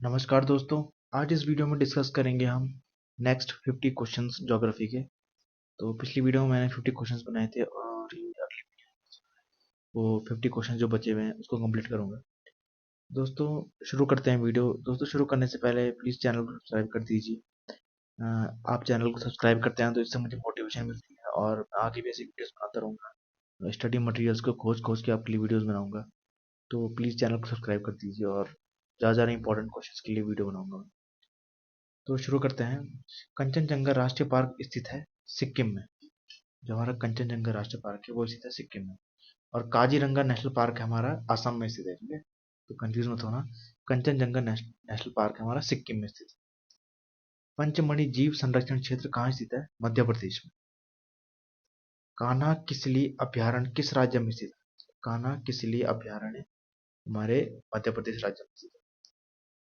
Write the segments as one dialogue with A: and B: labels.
A: नमस्कार दोस्तों। आज इस वीडियो में डिस्कस करेंगे हम नेक्स्ट 50 क्वेश्चंस ज्योग्राफी के। तो पिछली वीडियो में मैंने 50 क्वेश्चंस बनाए थे और वो 50 क्वेश्चंस जो बचे हुए हैं उसको कंप्लीट करूंगा। दोस्तों शुरू करते हैं वीडियो। दोस्तों शुरू करने से पहले प्लीज़ चैनल को सब्सक्राइब कर दीजिए। आप चैनल को सब्सक्राइब करते हैं तो इससे मुझे मोटिवेशन मिलती है और आगे भी ऐसी वीडियोस बनाता रहूँगा। स्टडी मटेरियल्स को खोज खोज के आपके लिए वीडियोस बनाऊंगा। तो प्लीज़ चैनल को सब्सक्राइब कर दीजिए और ज़्यादा ज़्यादा इंपॉर्टेंट क्वेश्चंस के लिए वीडियो बनाऊंगा। तो शुरू करते हैं। कंचनजंगा राष्ट्रीय पार्क स्थित है सिक्किम में। जो हमारा कंचनजंगा राष्ट्रीय पार्क है वो स्थित है सिक्किम में। और काजीरंगा नेशनल पार्क है हमारा असम में स्थित है। ठीक है, तो कंफ्यूज मत होना। कंचनजंगा नेशनल पार्क है हमारा सिक्किम में स्थित। पंचमढ़ी जीव संरक्षण क्षेत्र कहाँ स्थित है? मध्य प्रदेश में। कान्हा किसली अभ्यारण्य किस राज्य में स्थित है? कान्हा किसली अभ्यारण्य हमारे मध्य प्रदेश राज्य में स्थित है।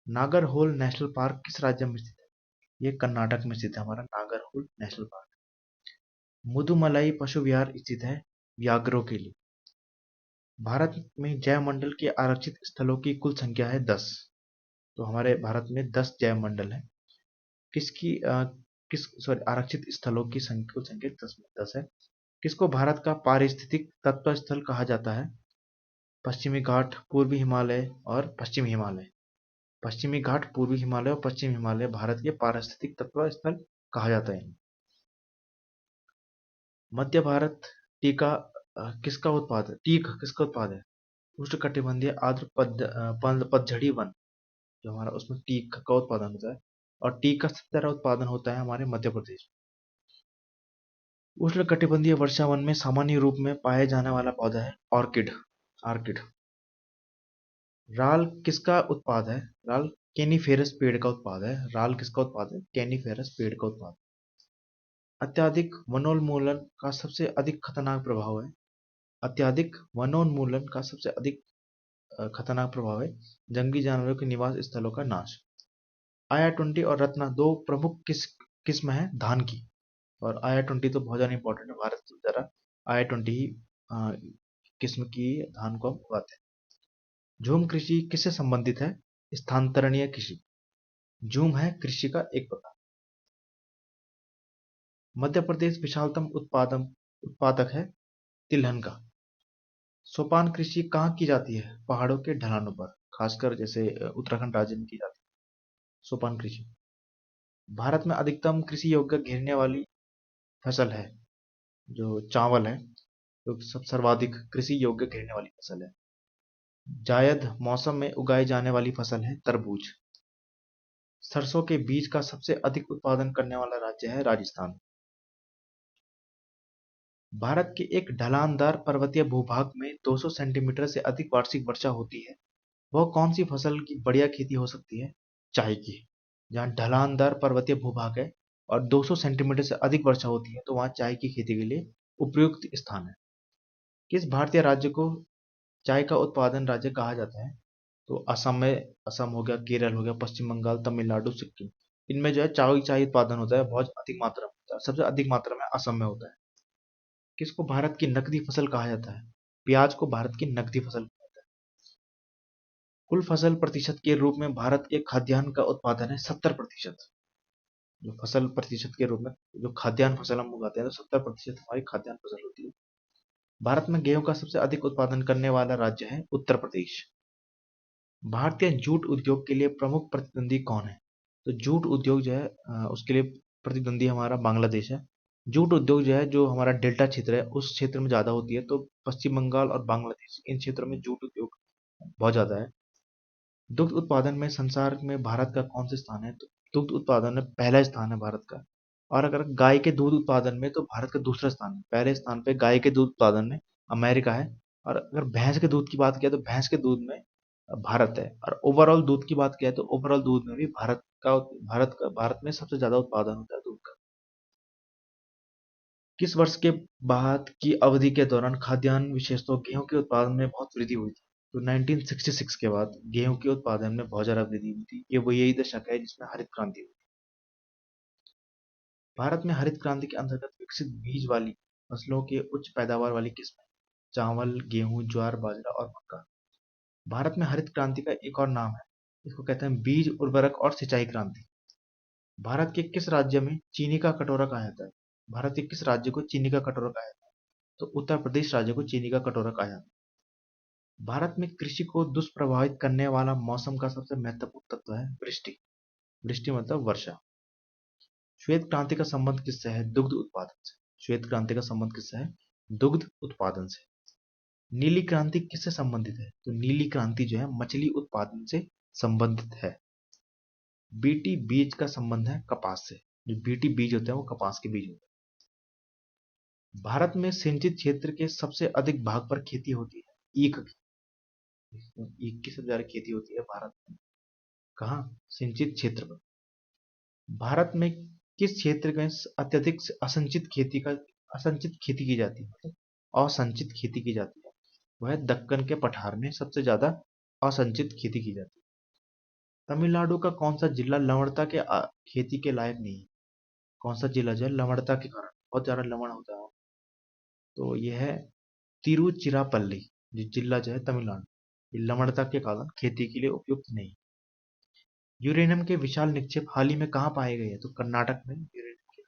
A: नागरहोल नेशनल पार्क किस राज्य में स्थित है? ये कर्नाटक में स्थित है हमारा नागरहोल नेशनल पार्क। मुदुमलाई पशु विहार स्थित है व्याघ्रों के लिए। भारत में जैव मंडल के आरक्षित स्थलों की कुल संख्या है 10। तो हमारे भारत में 10 जैव मंडल है। किसकी किस सॉरी आरक्षित स्थलों की कुल संख्या 10 है। किसको भारत का पारिस्थितिक तत्व स्थल कहा जाता है? पश्चिमी घाट, पूर्वी हिमालय और पश्चिम हिमालय। पश्चिमी घाट, पूर्वी हिमालय और पश्चिम हिमालय भारत के पारिस्थितिक तत्व स्थल कहा जाता है। मध्य भारत टीका किसका उत्पाद है? टीक किसका उत्पाद है? उष्णकटिबंधीय आर्द्र पतझड़ी वन जो हमारा उसमें टीक का उत्पादन होता है। और टीक का सबसे ज्यादा उत्पादन होता है हमारे मध्य प्रदेश में। उष्णकटिबंधीय वर्षा वन में सामान्य रूप में पाया जाने वाला पौधा है ऑर्किड। ऑर्किड। राल किसका उत्पाद है? राल केनीफेरस पेड़ का उत्पाद है। राल किसका उत्पाद है? केनीफेरस पेड़ का उत्पाद। अत्यधिक वनोन्मूलन का सबसे अधिक खतरनाक प्रभाव है। अत्यधिक वनोन्मूलन का सबसे अधिक खतरनाक प्रभाव है जंगली जानवरों के निवास स्थलों का नाश। IR-20 और रत्ना दो प्रमुख किस्म है धान की। और IR-20 तो बहुत ज्यादा इंपॉर्टेंट है। भारत की तरह IR-20 ही किस्म की धान को हम उगाते हैं। झूम कृषि किससे संबंधित है? स्थानांतरणीय कृषि। झूम है कृषि का एक प्रकार। मध्य प्रदेश विशालतम उत्पादक है तिलहन का। सोपान कृषि कहाँ की जाती है? पहाड़ों के ढलानों पर, खासकर जैसे उत्तराखंड राज्य में की जाती है सोपान कृषि। भारत में अधिकतम कृषि योग्य घेरने वाली फसल है जो चावल है, जो सब सर्वाधिक कृषि योग्य घेरने वाली फसल है। जायद मौसम में उगाई जाने वाली फसल है तरबूज। सरसों के बीज का सबसे अधिक उत्पादन करने वाला राज्य है राजस्थान। भारत के एक ढलानदार पर्वतीय भूभाग में 200 सेंटीमीटर से अधिक वार्षिक वर्षा होती है। वह कौन सी फसल की बढ़िया खेती हो सकती है? चाय की। जहाँ ढलानदार पर्वतीय भूभाग है और 200 सेंटीमीटर से अधिक वर्षा होती है तो वहाँ चाय की खेती के लिए उपयुक्त स्थान है। किस भारतीय राज्य को चाय का उत्पादन राज्य कहा जाता है? तो असम में, असम हो गया, केरल हो गया, पश्चिम बंगाल, तमिलनाडु, सिक्किम। इनमें जो है चाय चाय उत्पादन होता है बहुत अधिक मात्रा में होता है। सबसे अधिक मात्रा में असम में होता है। किसको भारत की नकदी फसल कहा जाता है? प्याज को भारत की नकदी फसल कहा जाता है। कुल फसल प्रतिशत के रूप में भारत के खाद्यान्न का उत्पादन है 70%। जो फसल प्रतिशत के रूप में जो खाद्यान्न फसल हम उगाते हैं तो 70% हमारी खाद्यान्न फसल होती है। भारत में गेहूं का सबसे अधिक उत्पादन करने वाला राज्य है उत्तर प्रदेश। भारतीय जूट उद्योग के लिए प्रमुख प्रतिद्वंदी कौन है? तो जूट उद्योग जो है उसके लिए प्रतिद्वंदी हमारा बांग्लादेश है। जूट उद्योग जो है जो हमारा डेल्टा क्षेत्र है उस क्षेत्र में ज्यादा होती है। तो पश्चिम बंगाल और बांग्लादेश इन क्षेत्रों में जूट उद्योग बहुत ज्यादा है। दुग्ध उत्पादन में संसार में भारत का कौन सा स्थान है? तो दुग्ध उत्पादन में पहला स्थान है भारत का। और अगर गाय के दूध उत्पादन में तो भारत का दूसरा स्थान है। पहले स्थान पे गाय के दूध उत्पादन में अमेरिका है। और अगर भैंस के दूध की बात किया तो भैंस के दूध में भारत है। और ओवरऑल दूध की बात किया तो ओवरऑल दूध में भी भारत में सबसे ज्यादा उत्पादन होता है दूध का। किस वर्ष के बाद की अवधि के दौरान खाद्यान्न विशेषतः गेहूं के उत्पादन में बहुत वृद्धि हुई थी? तो 1966 के बाद गेहूं के उत्पादन में बहुत ज्यादा वृद्धि हुई थी। ये वो यही दशक है जिसमें हरित क्रांति हुई। भारत में हरित क्रांति के अंतर्गत विकसित बीज वाली फसलों के उच्च पैदावार वाली किस्में: चावल, गेहूं, ज्वार, बाजरा और मक्का। भारत में हरित क्रांति का एक और नाम है, इसको कहते हैं बीज उर्वरक और सिंचाई क्रांति। भारत के किस राज्य में चीनी का कटोरा कहा जाता है? भारत के किस राज्य को चीनी का कटोरा कहा जाता है? तो उत्तर प्रदेश राज्य को चीनी का कटोरा कहा जाता है। भारत में कृषि को दुष्प्रभावित करने वाला मौसम का सबसे महत्वपूर्ण तत्व है वृष्टि। वृष्टि मतलब वर्षा। श्वेत क्रांति का संबंध किससे है? दुग्ध उत्पादन से। श्वेत क्रांति का संबंध किससे है? दुग्ध उत्पादन से। नीली क्रांति किससे संबंधित है? तो नीली क्रांति जो है मछली उत्पादन से संबंधित है। बीटी बीज का संबंध है कपास से। जो बीटी बीज होते हैं वो कपास के बीज होते हैं। भारत में सिंचित क्षेत्र के सबसे अधिक भाग पर खेती होती है ईख की। ईख की सबसे ज्यादा खेती होती है भारत में। कहाँ? सिंचित क्षेत्र पर। भारत में किस क्षेत्र में अत्यधिक असंचित खेती की जाती है, मतलब असंचित खेती की जाती है? वह दक्कन के पठार में सबसे ज्यादा असंचित खेती की जाती है। तमिलनाडु का कौन सा जिला लवणता के खेती के लायक नहीं है? कौन सा जिला जो है लवणता के कारण बहुत ज्यादा लवण होता है, तो यह है तिरुचिरापल्ली। जो जिला जो है तमिलनाडु, ये लवणता के कारण खेती के लिए उपयुक्त नहीं। यूरेनियम के विशाल निक्षेप हाल ही में कहाँ पाए गए हैं? तो कर्नाटक में यूरेनियम के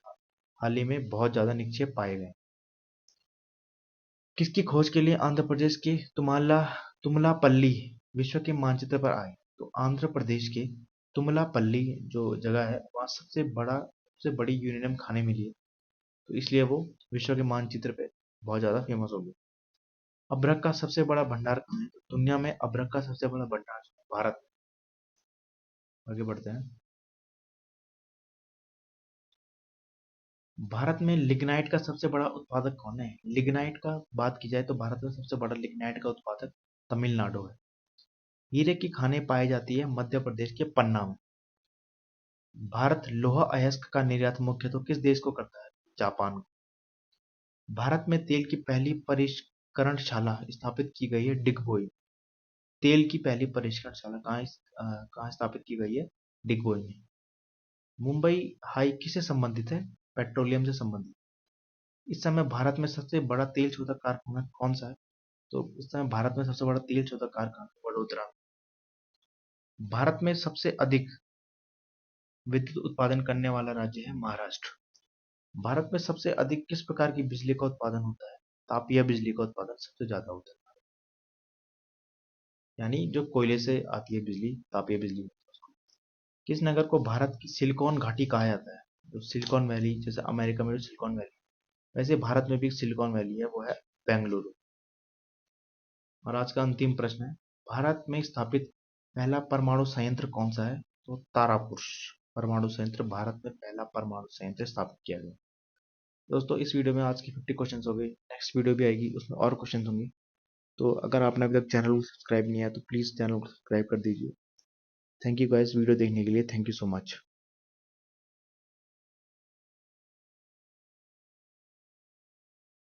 A: हाल ही में बहुत ज्यादा निक्षेप पाए गए। किसकी खोज के लिए आंध्र प्रदेश के तुमलापल्ली विश्व के मानचित्र पर आए? तो आंध्र प्रदेश के तुमलापल्ली जो जगह है वहाँ सबसे बड़ी यूरेनियम खाने मिली है, तो इसलिए वो विश्व के मानचित्र पे बहुत ज्यादा फेमस हो गया। अभ्रक का सबसे बड़ा भंडार कहाँ है? तो दुनिया में अभ्रक का सबसे बड़ा भंडार भारत में। आगे बढ़ते हैं। भारत में लिग्नाइट का सबसे बड़ा उत्पादक कौन है? लिग्नाइट का बात की जाए तो भारत में सबसे बड़ा लिग्नाइट का उत्पादक तमिलनाडु है। हीरे की खानें पाई जाती है मध्य प्रदेश के पन्ना में। भारत लोहा अयस्क का निर्यात मुख्य तो किस देश को करता है? जापान को। भारत में तेल की पहली परिष्करणशाला स्थापित की गई है डिगबोई। तेल की पहली परिष्करणशाला कहाँ स्थापित की गई है? डिगबोई में। मुंबई हाई किससे संबंधित है? पेट्रोलियम से संबंधित। इस समय भारत में सबसे बड़ा तेल शोधक कारखाना कौन सा है? तो इस समय भारत में सबसे बड़ा तेल शोधक कारखाना वडोदरा। भारत में सबसे अधिक विद्युत उत्पादन करने वाला राज्य है महाराष्ट्र। भारत में सबसे अधिक किस प्रकार की बिजली का उत्पादन होता है? तापीय बिजली का उत्पादन सबसे ज्यादा होता है, यानी जो कोयले से आती है बिजली, तापीय बिजली। किस नगर को भारत की सिलिकॉन घाटी कहा जाता है? जो सिलिकॉन वैली, जैसे अमेरिका में जो सिलिकॉन वैली, वैसे भारत में भी एक सिलिकॉन वैली है, वो है बेंगलुरु। और आज का अंतिम प्रश्न है, भारत में स्थापित पहला परमाणु संयंत्र कौन सा है? तो तारापुर परमाणु संयंत्र भारत में पहला परमाणु संयंत्र स्थापित किया गया। दोस्तों इस वीडियो में आज की 50 क्वेश्चंस हो गए। नेक्स्ट वीडियो भी आएगी, उसमें और क्वेश्चन होंगे। तो अगर आपने अभी तक चैनल को सब्सक्राइब नहीं किया तो प्लीज़ चैनल को सब्सक्राइब कर दीजिए। थैंक यू गाइस वीडियो देखने के लिए। Thank you so much.